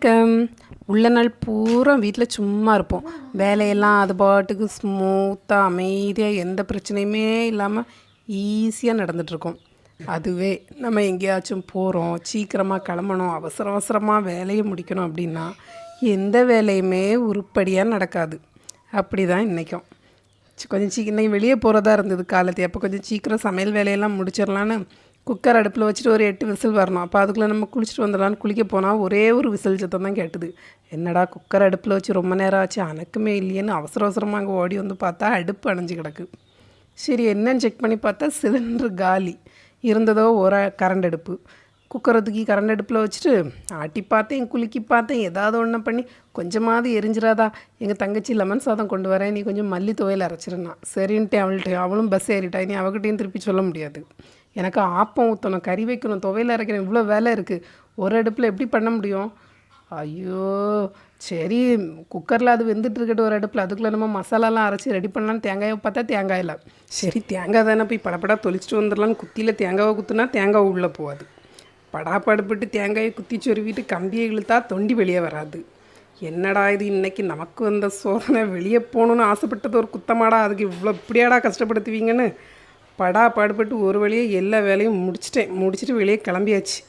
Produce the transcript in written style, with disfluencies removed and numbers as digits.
வணக்கம். உள்ள நாள் பூரா வீட்டில் சும்மா இருப்போம். வேலையெல்லாம் அது பாட்டுக்கு ஸ்மூத்தாக அமைதியாக எந்த பிரச்சனையுமே இல்லாமல் ஈஸியாக நடந்துகிட்ருக்கோம். அதுவே நம்ம எங்கேயாச்சும் போகிறோம், சீக்கிரமாக கிளம்பணும், அவசர அவசரமாக வேலையை முடிக்கணும் அப்படின்னா எந்த வேலையுமே உருப்படியாக நடக்காது. அப்படி தான் இன்றைக்கும் கொஞ்சம் இன்றைக்கி வெளியே போகிறதா இருந்தது காலத்தை. அப்போ கொஞ்சம் சீக்கிரம் சமையல் வேலையெல்லாம் முடிச்சிடலான்னு குக்கர் அடுப்பில் வச்சுட்டு ஒரு 8 விசில் வரணும். அப்போ அதுக்குள்ளே நம்ம குளிச்சுட்டு வந்துடலான்னு குளிக்க போனால் ஒரே ஒரு விசில் சத்தம் தான் கேட்டுது. என்னடா குக்கர் அடுப்பில் வச்சு ரொம்ப நேரம் ஆச்சு, அணக்குமே இல்லையேன்னு அவசர அவசரமாக அங்கே ஓடி வந்து பார்த்தா அடுப்பு அணைஞ்சு கிடக்கு. சரி என்னன்னு செக் பண்ணி பார்த்தா சிலிண்டர் காலி. இருந்ததோ ஒரு கரண்ட் அடுப்பு. குக்கரை தூக்கி கரண்ட் அடுப்பில் வச்சுட்டு ஆட்டி பார்த்தேன், குலுக்கி பார்த்தேன், ஏதாவது ஒன்று பண்ணி கொஞ்சமாவது எரிஞ்சிடாதா. எங்கள் தங்கச்சி லெமன் சாதம் கொண்டு வரேன், நீ கொஞ்சம் மல்லி துவையல் அரைச்சிருந்தான். சரின்ட்டு அவளும் பஸ் ஏறிட்டா. இனி அவகிட்டையும் திருப்பி சொல்ல முடியாது. எனக்கு ஆப்பம் ஊற்றணும், கறி வைக்கணும், துவையல் அரைக்கணும், இவ்வளோ வேலை இருக்குது. ஒரு அடுப்பில் எப்படி பண்ண முடியும்? ஐயோ சரி குக்கரில் அது வெந்துட்டு இருக்கட்டும் ஒரு அடுப்பில். அதுக்குள்ளே நம்ம மசாலாலாம் அரைச்சி ரெடி பண்ணலான்னு தேங்காயை பார்த்தா தேங்காய் இல்லை. சரி தேங்காய் தானே போய் படப்படா தொளிச்சிட்டு வந்துடலான்னு குத்தியில் தேங்காவை குத்துனா தேங்காய் உள்ளே போகாது. படாப்படுப்பட்டு தேங்காயை குத்தி சொருவிட்டு கம்பியை இழுத்தா தொண்டி வெளியே வராது. என்னடா இது இன்னைக்கு நமக்கு வந்த சோதனை. வெளியே போகணுன்னு ஆசைப்பட்டது ஒரு குத்தமாடா, அதுக்கு இவ்வளோ இப்படியாடா கஷ்டப்படுத்துவீங்கன்னு பாடுபட்டு ஒரு வழியாக எல்லா வேலையும் முடிச்சுட்டு வெளியே கிளம்பியாச்சு.